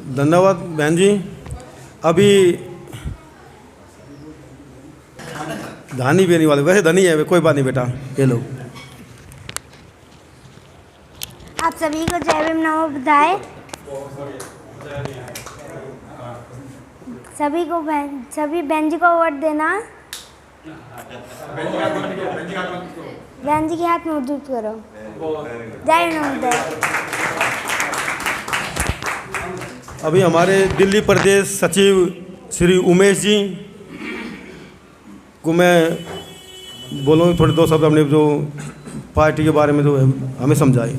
धन्यवाद बहन जी। अभी धानी बेनी वाले, वैसे धनी है, कोई बात नहीं बेटा, ये लो। आप सभी को जय भीम नमो बुद्धाय। सभी बहन जी को वोट देना। बहन जी के हाथ मजबूत करो। जय भीम नमो बुद्धाय। अभी हमारे दिल्ली प्रदेश सचिव श्री उमेश जी को मैं बोलूँगा थोड़े दो शब्द अपने जो पार्टी के बारे में जो हमें समझाए।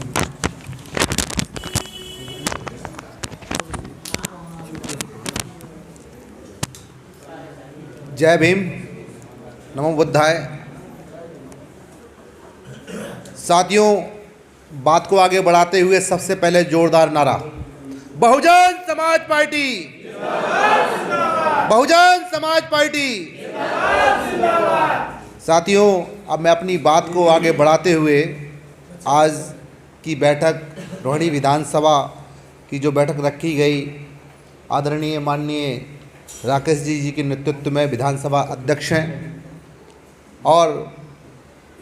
जय भीम नमो बुद्धाय। साथियों, बात को आगे बढ़ाते हुए सबसे पहले जोरदार नारा बहुजन समाज पार्टी, बहुजन समाज पार्टी। साथियों, अब मैं अपनी बात को आगे बढ़ाते हुए आज की बैठक रोहिणी विधानसभा की जो बैठक रखी गई, आदरणीय माननीय राकेश जी के नेतृत्व में विधानसभा अध्यक्ष हैं और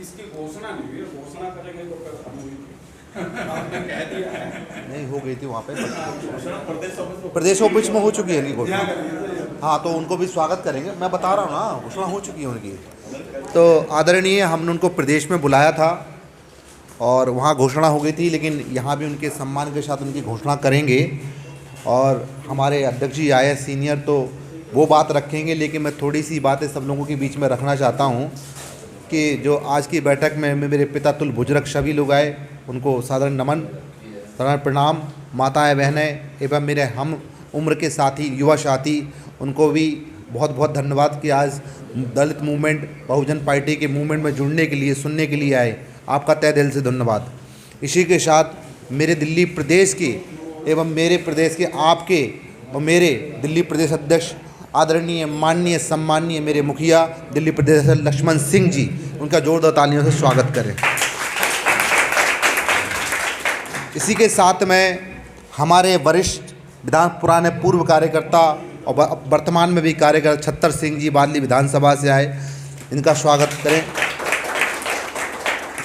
इसकी घोषणा नहीं हुई, घोषणा करेंगे तो कह दिया है। नहीं हो गई थी वहाँ पे, प्रदेश ऑफिस में हो चुकी है नहीं घोषणा। हाँ, तो उनको भी स्वागत करेंगे, मैं बता रहा हूँ ना, घोषणा हो चुकी है उनकी। तो आदरणीय हमने उनको प्रदेश में बुलाया था और वहाँ घोषणा हो गई थी, लेकिन यहाँ भी उनके सम्मान के साथ उनकी घोषणा करेंगे। और हमारे अध्यक्ष जी आए सीनियर, तो वो बात रखेंगे, लेकिन मैं थोड़ी सी बातें सब लोगों के बीच में रखना चाहता हूँ कि जो आज की बैठक में मेरे पिता तुल बुजुर्ग सभी लोग आए, उनको साधारण नमन, साधारण प्रणाम। माताएं, बहनें एवं मेरे हम उम्र के साथी, युवा साथी, उनको भी बहुत बहुत धन्यवाद कि आज दलित मूवमेंट, बहुजन पार्टी के मूवमेंट में जुड़ने के लिए, सुनने के लिए आए। आपका तहे दिल से धन्यवाद। इसी के साथ मेरे दिल्ली प्रदेश के एवं मेरे प्रदेश के आपके और मेरे दिल्ली प्रदेश अध्यक्ष आदरणीय माननीय सम्माननीय मेरे मुखिया दिल्ली प्रदेश लक्ष्मण सिंह जी, उनका जोरदार तालियों से स्वागत करें। इसी के साथ में हमारे वरिष्ठ पुराने पूर्व कार्यकर्ता और वर्तमान में भी कार्यकर्ता छत्तर सिंह जी बादली विधानसभा से आए, इनका स्वागत करें।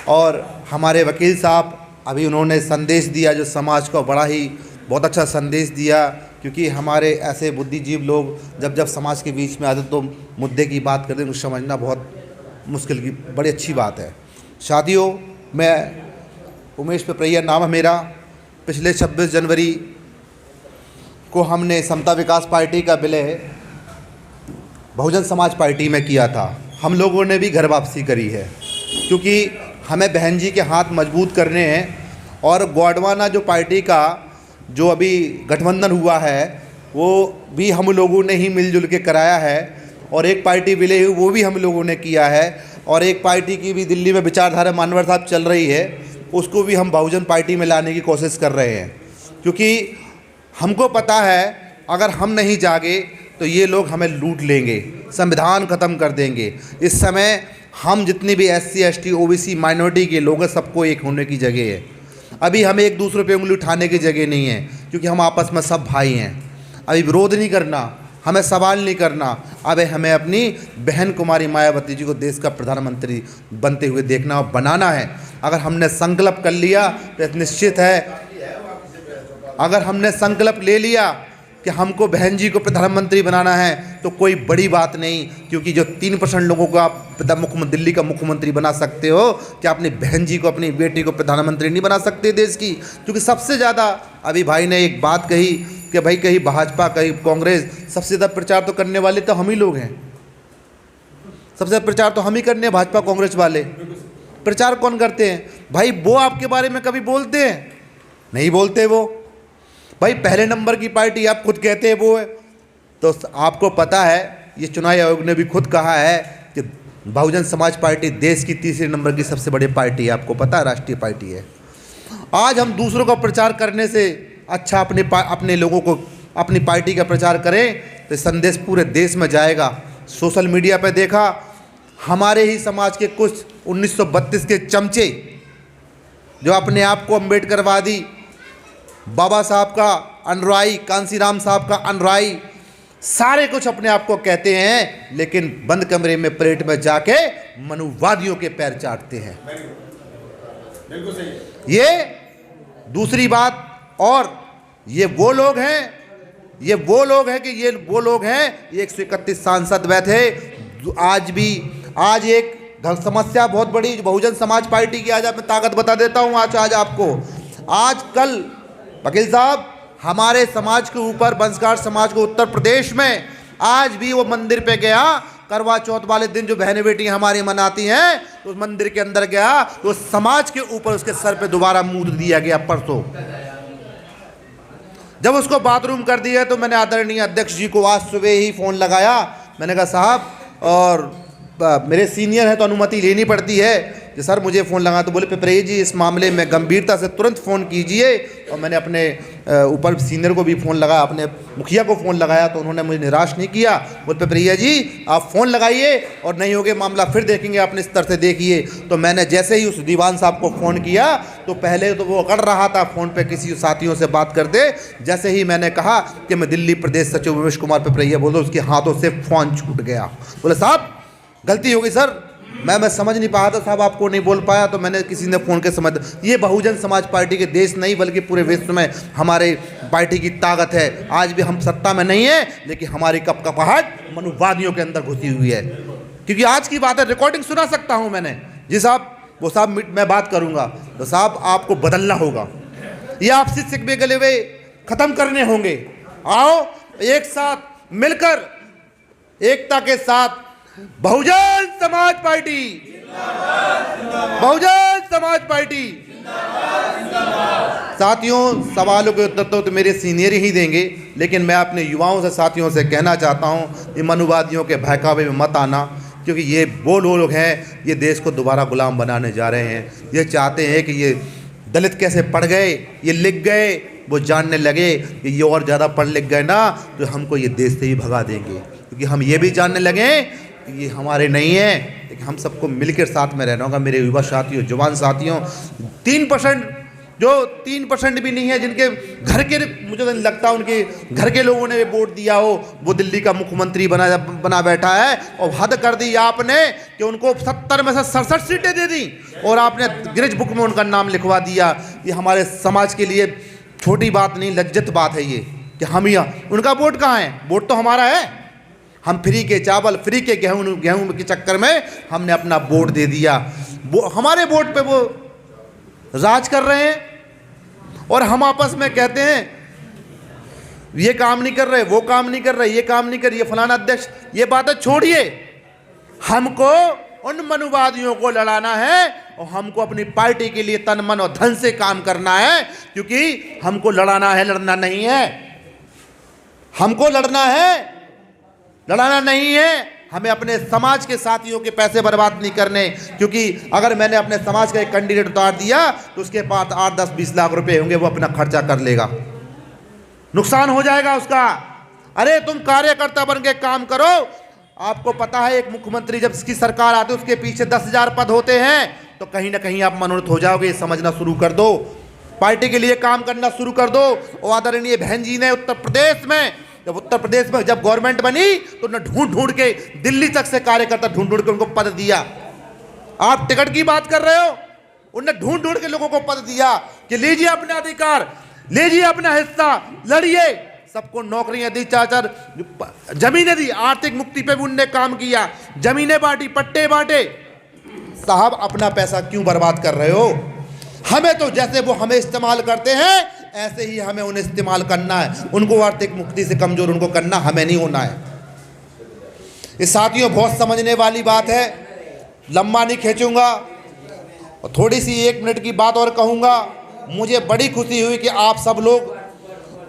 और हमारे वकील साहब, अभी उन्होंने संदेश दिया जो समाज को बड़ा ही बहुत अच्छा संदेश दिया, क्योंकि हमारे ऐसे बुद्धिजीव लोग जब समाज के बीच में आते तो मुद्दे की बात करते हैं, समझना बहुत मुश्किल की बड़ी अच्छी बात है। साथियों, मैं उमेश पेपरैया नाम है मेरा। पिछले 26 जनवरी को हमने समता विकास पार्टी का विलय बहुजन समाज पार्टी में किया था। हम लोगों ने भी घर वापसी करी है, क्योंकि हमें बहन जी के हाथ मजबूत करने हैं। और गोंडवाना जो पार्टी का जो अभी गठबंधन हुआ है, वो भी हम लोगों ने ही मिलजुल के कराया है। और एक पार्टी विलय हुई, वो भी हम लोगों ने किया है। और एक पार्टी की भी दिल्ली में विचारधारा मानवर साहब चल रही है, उसको भी हम बहुजन पार्टी में लाने की कोशिश कर रहे हैं, क्योंकि हमको पता है अगर हम नहीं जागे तो ये लोग हमें लूट लेंगे, संविधान ख़त्म कर देंगे। इस समय हम जितनी भी SC ST OBC माइनॉरिटी के लोग हैं, सबको एक होने की जगह है। अभी हमें एक दूसरे पे उंगली उठाने की जगह नहीं है, क्योंकि हम आपस में सब भाई हैं। अभी विरोध नहीं करना, हमें सवाल नहीं करना। अब हमें अपनी बहन कुमारी मायावती जी को देश का प्रधानमंत्री बनते हुए देखना और बनाना है। अगर हमने संकल्प कर लिया तो निश्चित है, अगर हमने संकल्प ले लिया कि हमको बहन जी को प्रधानमंत्री बनाना है, तो कोई बड़ी बात नहीं, क्योंकि जो 3% लोगों को आप दिल्ली का मुख्यमंत्री बना सकते हो, क्या अपनी बहन जी को, अपनी बेटी को प्रधानमंत्री नहीं बना सकते देश की? क्योंकि सबसे ज़्यादा अभी भाई ने एक बात कही कि भाई कहीं भाजपा कहीं कांग्रेस, सबसे ज़्यादा प्रचार तो करने वाले तो हम ही लोग हैं। सबसे ज़्यादा प्रचार तो हम ही करने हैं, भाजपा कांग्रेस वाले। प्रचार कौन करते हैं भाई? वो आपके बारे में कभी बोलते हैं? नहीं बोलते वो भाई। पहले नंबर की पार्टी आप खुद कहते हैं वो है। तो आपको पता है, ये चुनाव आयोग ने भी खुद कहा है कि बहुजन समाज पार्टी देश की तीसरे नंबर की सबसे बड़ी पार्टी है। आपको पता है, राष्ट्रीय पार्टी है। आज हम दूसरों का प्रचार करने से अच्छा अपने लोगों को अपनी पार्टी का प्रचार करें तो संदेश पूरे देश में जाएगा। सोशल मीडिया पर देखा, हमारे ही समाज के कुछ 1932 के चमचे जो अपने आप को अम्बेडकरवादी बाबा साहब का अनुयायी, कांसीराम साहब का अनुयायी, सारे कुछ अपने आप को कहते हैं, लेकिन बंद कमरे में प्लेट में जाके मनुवादियों के पैर चाटते हैं। बिल्कुल सही है। ये दूसरी बात। और ये वो लोग हैं ये वो लोग हैं ये 131 सांसद बैठे आज एक समस्या बहुत बड़ी बहुजन समाज पार्टी की, आज मैं ताकत बता देता हूं आज आपको। आज कल वकील साहब हमारे समाज के ऊपर, बंसगार समाज को उत्तर प्रदेश में आज भी वो मंदिर पे गया, करवा चौथ वाले दिन जो बहनें बेटियां हमारी मनाती हैं, तो उस मंदिर के अंदर गया तो समाज के ऊपर उसके सर पे दोबारा मूद दिया गया परसों। जब उसको बाथरूम कर दिया तो मैंने आदरणीय अध्यक्ष जी को आज सुबह ही फ़ोन लगाया। मैंने कहा साहब, और मेरे सीनियर हैं तो अनुमति लेनी पड़ती है कि सर मुझे फ़ोन लगा, तो बोले पिपरेई जी इस मामले में गंभीरता से तुरंत फ़ोन कीजिए। और मैंने अपने ऊपर सीनियर को भी फ़ोन लगाया, अपने मुखिया को फ़ोन लगाया, तो उन्होंने मुझे निराश नहीं किया। बोले पिपरेई जी आप फ़ोन लगाइए और नहीं होगे मामला फिर देखेंगे, अपने स्तर से देखिए। तो मैंने जैसे ही उस दीवान साहब को फ़ोन किया तो पहले तो वो अकड़ रहा था फ़ोन पे किसी साथियों से बात करते। जैसे ही मैंने कहा कि मैं दिल्ली प्रदेश सचिव उमेश कुमार पिपरेई बोल रहा, उसके हाथों से फ़ोन छूट गया। बोले साहब गलती हो गई सर, मैं समझ नहीं पाया था साहब, आपको नहीं बोल पाया, तो मैंने किसी ने फ़ोन के समझ। ये बहुजन समाज पार्टी के देश नहीं बल्कि पूरे विश्व में हमारे पार्टी की ताकत है। आज भी हम सत्ता में नहीं है, लेकिन हमारी कपकपाहट मनुवादियों के अंदर घुसी हुई है। क्योंकि आज की बात है, रिकॉर्डिंग सुना सकता हूँ मैंने। जी साहब, वो साहब मैं बात करूँगा तो साहब आपको बदलना होगा, ये आपसी सिकवे गलेवे ख़त्म करने होंगे। आओ एक साथ मिलकर एकता के साथ बहुजन समाज पार्टी, बहुजन समाज पार्टी। साथियों, सवालों के उत्तर तो मेरे सीनियर ही देंगे, लेकिन मैं अपने युवाओं से, साथियों से कहना चाहता हूं कि मनुवादियों के बहकावे में मत आना, क्योंकि ये वो लोग हैं ये देश को दोबारा गुलाम बनाने जा रहे हैं। ये चाहते हैं कि ये दलित कैसे पढ़ गए, ये लिख गए, वो जानने लगे कि ये और ज़्यादा पढ़ लिख गए ना तो हमको ये देश से ही भगा देंगे। क्योंकि हम ये भी जानने लगे ये हमारे नहीं है, लेकिन हम सबको मिलकर साथ में रहना होगा। मेरे युवा साथियों, जवान साथियों, 3% भी नहीं है जिनके घर के, मुझे नहीं लगता उनके घर के लोगों ने वोट दिया हो, वो दिल्ली का मुख्यमंत्री बना बैठा है। और हद कर दी आपने कि उनको 70 में से 67 सीटें दे दी और आपने गिरज बुक में उनका नाम लिखवा दिया। ये हमारे समाज के लिए छोटी बात नहीं, लज्जत बात है ये कि हम यहाँ, उनका वोट कहाँ है? वोट तो हमारा है। हम फ्री के चावल, फ्री के गेहूं के चक्कर में हमने अपना वोट दे दिया। वो हमारे वोट पे वो राज कर रहे हैं और हम आपस में कहते हैं ये काम नहीं कर रहे, वो काम नहीं कर रहे, ये काम नहीं कर रहे, ये फलाना अध्यक्ष। ये बातें छोड़िए, हमको उन मनुवादियों को लड़ाना है और हमको अपनी पार्टी के लिए तन मन और धन से काम करना है। क्योंकि हमको लड़ाना है, लड़ना नहीं है। हमको लड़ना है, लड़ाना नहीं है। हमें अपने समाज के साथियों के पैसे बर्बाद नहीं करने। क्योंकि अगर मैंने अपने समाज का एक कैंडिडेट उतार दिया तो उसके पास 8, 10, 20 लाख रुपए होंगे, वो अपना खर्चा कर लेगा, नुकसान हो जाएगा उसका। अरे तुम कार्यकर्ता बन के काम करो। आपको पता है एक मुख्यमंत्री जब इसकी सरकार आती है उसके पीछे 10,000 पद होते हैं, तो कहीं ना कहीं आप मनोनीत हो जाओगे। ये समझना शुरू कर दो, पार्टी के लिए काम करना शुरू कर दो। और आदरणीय बहन जी ने उत्तर प्रदेश में जब गवर्नमेंट बनी तो उन्होंने ढूंढ के दिल्ली तक से कार्यकर्ता ढूंढ के उनको पद दिया। आप टिकट की बात कर रहे हो, उन्होंने ढूंढ के लोगों को पद दिया कि लीजिए अपना अधिकार, लीजिए अपना हिस्सा, लड़िए। सबको नौकरियां दी, 4 जमीनें दी, आर्थिक मुक्ति पे भी उनने काम किया, जमीनें बांटी, पट्टे बांटे। साहब अपना पैसा क्यों बर्बाद कर रहे हो? हमें तो जैसे वो हमें इस्तेमाल करते हैं ऐसे ही हमें उन्हें इस्तेमाल करना है। उनको आर्थिक मुक्ति से कमजोर उनको करना, हमें नहीं होना है। ये साथियों बहुत समझने वाली बात है, लंबा नहीं खींचूंगा और थोड़ी सी 1 मिनट की बात और कहूँगा। मुझे बड़ी खुशी हुई कि आप सब लोग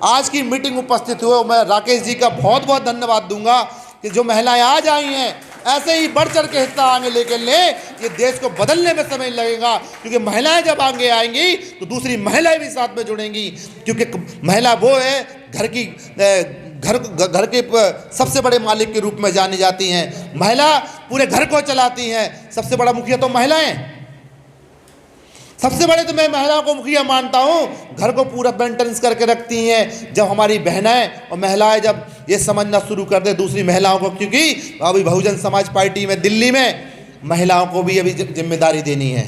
आज की मीटिंग उपस्थित हुए। मैं राकेश जी का बहुत बहुत धन्यवाद दूंगा कि जो महिलाएं आज आई हैं ऐसे ही बढ़ चढ़ के हिस्सा आगे लेकर लें। ये देश को बदलने में समय लगेगा, क्योंकि महिलाएं जब आगे आएंगी तो दूसरी महिलाएं भी साथ में जुड़ेंगी। क्योंकि महिला वो है घर के सबसे बड़े मालिक के रूप में जानी जाती हैं। महिला पूरे घर को चलाती हैं, सबसे बड़ा मुखिया तो महिलाएं। सबसे बड़े तो मैं महिलाओं को मुखिया मानता हूँ, घर को पूरा मेंटेनेंस करके रखती हैं। जब हमारी बहनें और महिलाएं जब ये समझना शुरू कर दे दूसरी महिलाओं को, क्योंकि अभी बहुजन समाज पार्टी में दिल्ली में महिलाओं को भी अभी जिम्मेदारी देनी है,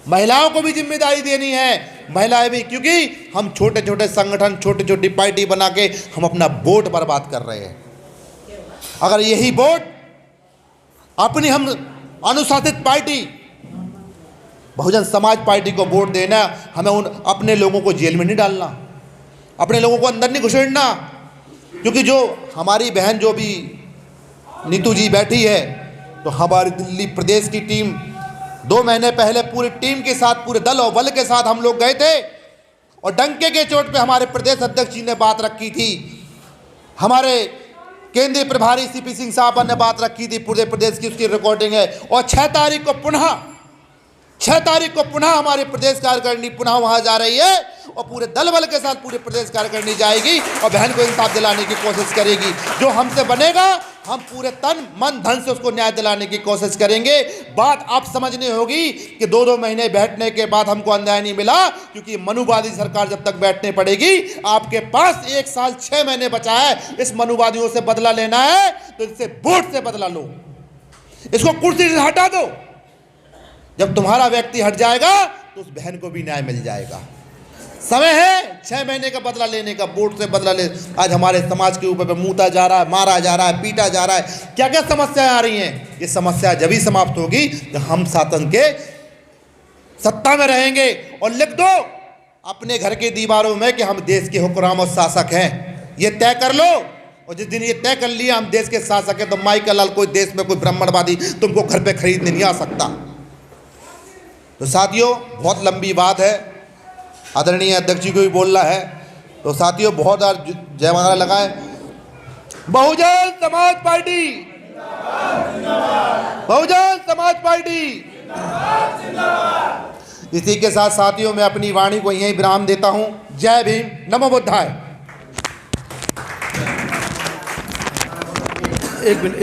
महिलाओं को भी जिम्मेदारी देनी है, महिलाएं भी, क्योंकि हम छोटे छोटे संगठन, छोटी छोटी पार्टी बना के हम अपना वोट बर्बाद कर रहे हैं। अगर यही वोट अपनी हम अनुशासित पार्टी बहुजन समाज पार्टी को वोट देना, हमें उन अपने लोगों को जेल में नहीं डालना, अपने लोगों को अंदर नहीं घुसेड़ना। क्योंकि जो हमारी बहन जो भी नीतू जी बैठी है, तो हमारी दिल्ली प्रदेश की टीम 2 महीने पहले पूरी टीम के साथ, पूरे दल और बल के साथ हम लोग गए थे और डंके के चोट पे हमारे प्रदेश अध्यक्ष जी ने बात रखी थी, हमारे केंद्रीय प्रभारी सीपी सिंह साहब ने बात रखी थी पूरे प्रदेश की, उसकी रिकॉर्डिंग है। और 6 तारीख को पुनः हमारे प्रदेश कार्यकारिणी पुनः वहाँ जा रही है और पूरे दल बल के साथ पूरे प्रदेश कार्यकारिणी जाएगी और बहन को इंसाफ दिलाने की कोशिश करेगी। जो हमसे बनेगा हम पूरे तन मन धन से उसको न्याय दिलाने की कोशिश करेंगे। बात आप समझनी होगी कि 2-2 महीने बैठने के बाद हमको अन्याय नहीं मिला, क्योंकि मनुवादी सरकार जब तक बैठने पड़ेगी। आपके पास 1 साल 6 महीने बचा है, इस मनुवादियों से बदला लेना है तो इनसे वोट से बदला लो, इसको कुर्सी से हटा दो। जब तुम्हारा व्यक्ति हट जाएगा तो उस बहन को भी न्याय मिल जाएगा। समय है 6 महीने का बदला लेने का, वोट से बदला ले। आज हमारे समाज के ऊपर मूता जा रहा है, मारा जा रहा है, पीटा जा रहा है, क्या क्या समस्याएं आ रही हैं। ये समस्या जब ही समाप्त होगी जब हम शासन के सत्ता में रहेंगे। और लिख दो अपने घर के दीवारों में कि हम देश के हुक्राम और शासक हैं, ये तय कर लो। और जिस दिन ये तय कर लिया हम देश के शासक हैं, तो माई का लाल कोई देश में कोई ब्राह्मणवादी तुमको घर पे खरीदने नहीं आ सकता। तो साथियों, बहुत लंबी बात है, आदरणीय अध्यक्ष जी को भी बोलना है। तो साथियों, बहुत जयमाला लगाए। Bahujan Samaj party, Bahujan Samaj party. इसी के साथ साथियों मैं अपनी वाणी को यहीं विराम देता हूं। जय भीम, नमो बुद्धाय। एक मिनट।